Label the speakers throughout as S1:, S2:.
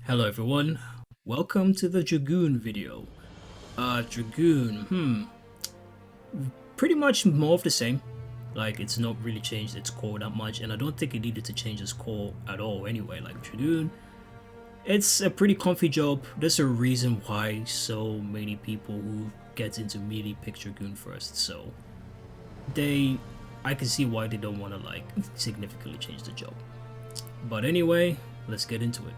S1: Hello everyone, welcome to the Dragoon video. Dragoon, pretty much more of the same. Like, it's not really changed its core that much, and I don't think it needed to change its core at all anyway. Like, Dragoon, it's a pretty comfy job. There's a reason why so many people who get into melee pick Dragoon first, so I can see why they don't want to, like, significantly change the job. But anyway, let's get into it.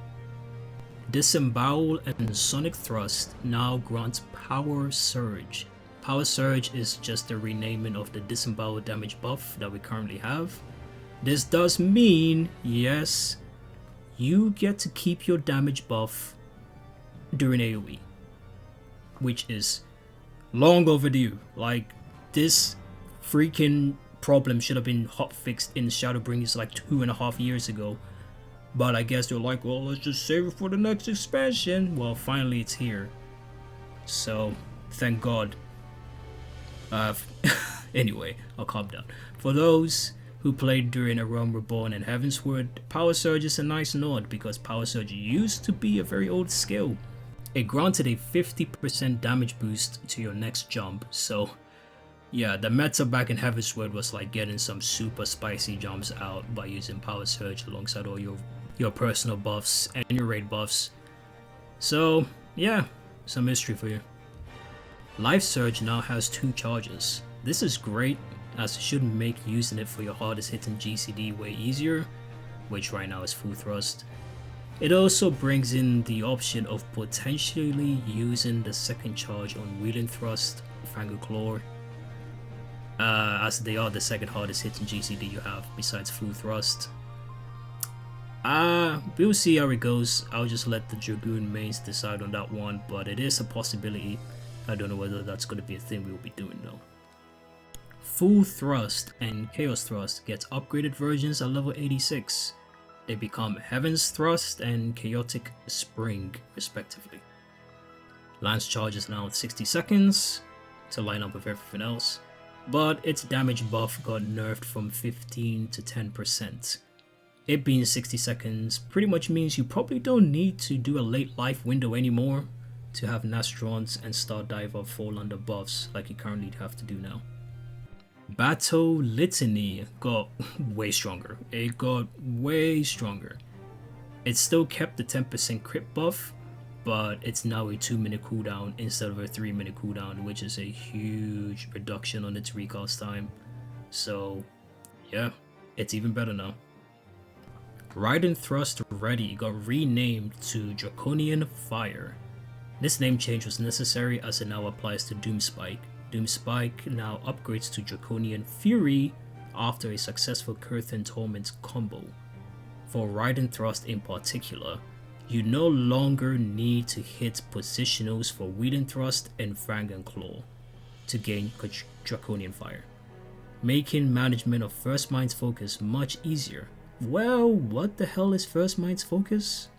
S1: Disembowel and Sonic Thrust now grants Power Surge. Power Surge is just a renaming of the Disembowel damage buff that we currently have. This does mean, yes, you get to keep your damage buff during AoE, which is long overdue. Like, this freaking problem should have been hot fixed in Shadowbringers like 2.5 years ago. But I guess they're like, well, let's just save it for the next expansion. Well, finally it's here. So, thank God. Anyway, I'll calm down. For those who played during A Realm Reborn and Heavensward, Power Surge is a nice nod because Power Surge used to be a very old skill. It granted a 50% damage boost to your next jump, so yeah, the meta back in Heavensward was like getting some super spicy jumps out by using Power Surge alongside all your personal buffs and your raid buffs. So yeah, some history for you. Life Surge now has 2 charges. This is great, as it should make using it for your hardest hitting GCD way easier, which right now is Full Thrust. It also brings in the option of potentially using the second charge on Wheeling Thrust, Fang and Claw, as they are the second hardest hitting GCD you have besides Full Thrust. We'll see how it goes. I'll just let the Dragoon mains decide on that one, but it is a possibility. I don't know whether that's going to be a thing we'll be doing though. Full Thrust and Chaos Thrust gets upgraded versions at level 86. They become Heaven's Thrust and Chaotic Spring respectively. Lance charge is now at 60 seconds to line up with everything else, but its damage buff got nerfed from 15 to 10%. It being 60 seconds pretty much means you probably don't need to do a late life window anymore to have Nastrons and Stardiver fall under buffs like you currently have to do now. Battle Litany got way stronger. It got way stronger. It still kept the 10% crit buff, but it's now a 2-minute cooldown instead of a 3-minute cooldown, which is a huge reduction on its recast time. So yeah, it's even better now. Raiden Thrust Ready got renamed to Draconian Fire. This name change was necessary as it now applies to Doomspike. Doomspike now upgrades to Draconian Fury after a successful Curtain Torment combo. For Raiden Thrust in particular, you no longer need to hit positionals for Wheeling Thrust and Fang and Claw to gain Draconian Fire, making management of First Mind's focus much easier. Well, what the hell is First Mind's focus?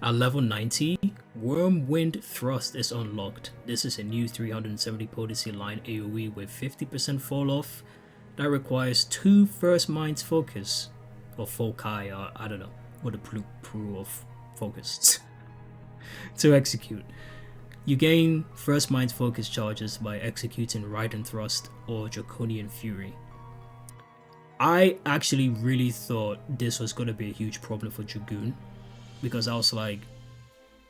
S1: At level 90, Wormwind Thrust is unlocked. This is a new 370 potency line AoE with 50% fall off that requires 2 First Mind's focus, or foci, or I don't know, what the plural of focus, to execute. You gain First Mind's focus charges by executing Raiden Thrust or Draconian Fury. I actually really thought this was going to be a huge problem for Dragoon, because I was like,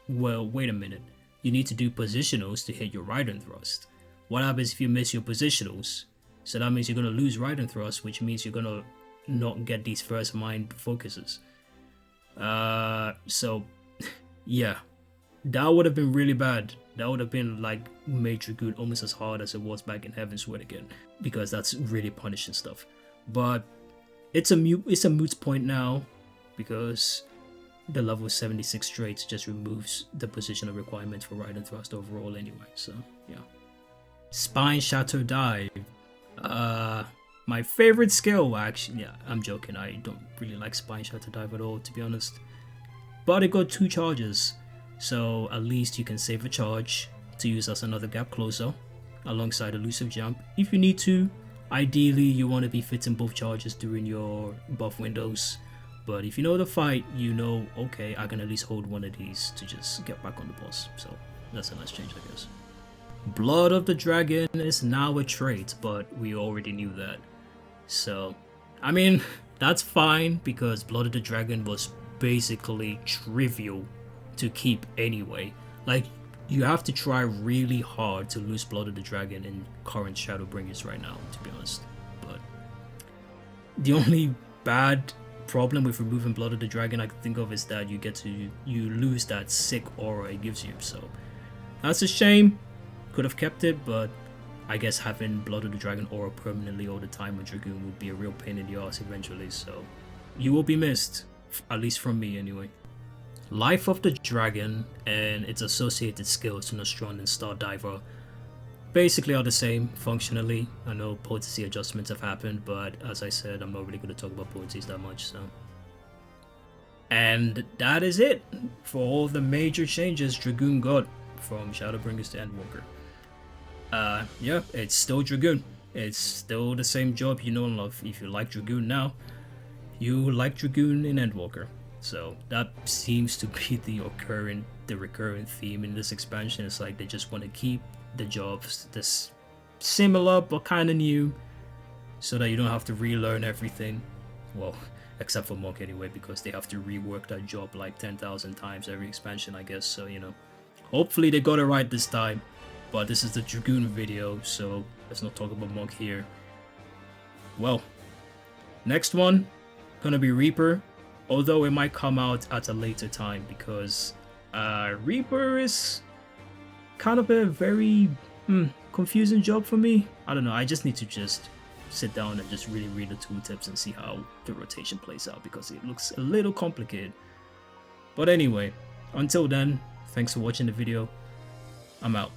S1: well, wait a minute, you need to do positionals to hit your Raiden Thrust. What happens if you miss your positionals? So that means you're going to lose Raiden Thrust, which means you're going to not get these First Mind focuses. So yeah, that would have been really bad. That would have been like made Dragoon almost as hard as it was back in Heavensward again, because that's really punishing stuff. But it's a moot point now, because the level 76 traits just removes the positional requirements for Raiden Thrust overall anyway, so yeah. Spine Shatter Dive. My favorite skill, actually, yeah, I'm joking, I don't really like Spine Shatter Dive at all, to be honest. But it got 2 charges, so at least you can save a charge to use as another gap closer, alongside Elusive Jump, if you need to. Ideally, you want to be fitting both charges during your buff windows, But if you know the fight, you know, okay, I can at least hold one of these to just get back on the boss. So that's a nice change, I guess. Blood of the Dragon is now a trait, but we already knew that. So, I mean, that's fine because Blood of the Dragon was basically trivial to keep anyway. Like, you have to try really hard to lose Blood of the Dragon in current Shadowbringers right now, to be honest. But the only bad problem with removing Blood of the Dragon I can think of is that you lose that sick aura it gives you. So that's a shame. Could have kept it, but I guess having Blood of the Dragon aura permanently all the time on Dragoon would be a real pain in the ass eventually. So you will be missed, at least from me anyway. Life of the Dragon and its associated skills, Nostron and Stardiver, basically are the same functionally. I know potency adjustments have happened, but as I said, I'm not really going to talk about potencies that much. So, and that is it for all the major changes Dragoon got from Shadowbringers to Endwalker. Yeah, it's still Dragoon. It's still the same job you know and love. If you like Dragoon now, you like Dragoon in Endwalker. So that seems to be the recurring theme in this expansion. It's like they just want to keep the jobs this similar but kind of new, so that you don't have to relearn everything. Well, except for Monk anyway, because they have to rework that job like 10,000 times every expansion, I guess. So, you know, hopefully they got it right this time. But this is the Dragoon video, so let's not talk about Monk here. Well, next one gonna be Reaper, although it might come out at a later time because Reaper is kind of a very confusing job for me. I don't know, I just need to just sit down and just really read the tooltips and see how the rotation plays out because it looks a little complicated. But anyway, until then, thanks for watching the video. I'm out.